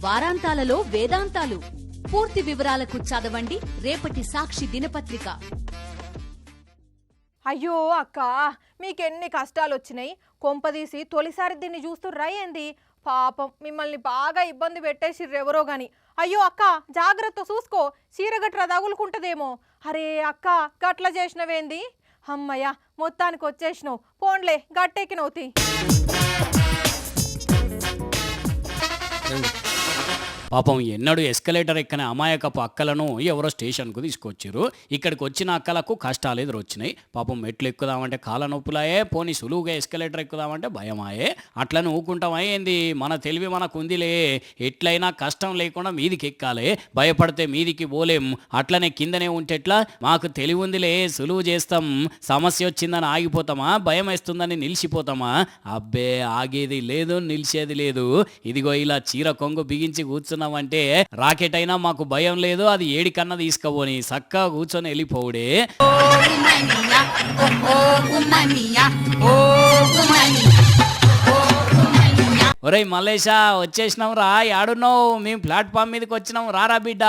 వారాంతాలలో వేదాంతాలు. పూర్తి వివరాలకు చదవండి రేపటి సాక్షి దినపత్రిక. అయ్యో అక్క, మీకెన్ని కష్టాలు వచ్చినాయి. కొంపదీసి తొలిసారి దీన్ని చూస్తుర్రా ఏంది? పాపం మిమ్మల్ని బాగా ఇబ్బంది పెట్టేసిర్రు ఎవరో గాని. అయ్యో అక్క, జాగ్రత్త చూసుకో, చీరగట్ర తగులుకుంటదేమో. అరే అక్క, గట్ల చేసినవేంది? అమ్మయ్య, మొత్తానికి వచ్చేసినావు. పోన్లే, గట్టెక్కినవుతి. పాపం ఎన్నడూ ఎస్కలేటర్ ఎక్కని అమాయకపు అక్కలను ఎవరో స్టేషన్కు తీసుకొచ్చారు. ఇక్కడికి వచ్చిన అక్కలకు కష్టాలు ఎదురొచ్చినాయి. పాపం మెట్లు ఎక్కుదామంటే కాళ్ళ నొప్పులాయే, పోనీ సులువుగా ఎస్కలేటర్ ఎక్కుదామంటే భయమాయే. అట్లని ఊకుంటాం అయ్యింది. మన తెలివి మనకు ఉందిలే, ఎట్లయినా కష్టం లేకుండా మీదికి ఎక్కాలి. భయపడితే మీదికి పోలేం. అట్లనే కిందనే ఉంటే ఎట్లా? మాకు తెలివి ఉందిలే, సులువు చేస్తాం. సమస్య వచ్చిందని ఆగిపోతామా? భయం వేస్తుందని నిలిచిపోతామా? అబ్బే, ఆగేది లేదు, నిలిచేది లేదు. ఇదిగో ఇలా చీర కొంగు బిగించి కూర్చున్న అంటే రాకెట్ అయినా మాకు భయం లేదు. అది ఏడికన్నా తీసుకపోని చక్కగా కూర్చొని వెళ్ళిపోవుడే. ఒరేయ్ మల్లేషా, వచ్చేసినాం రా. యాడున్నావు? మేము ప్లాట్ఫామ్ మీదకి వచ్చినాం, రారా బిడ్డ.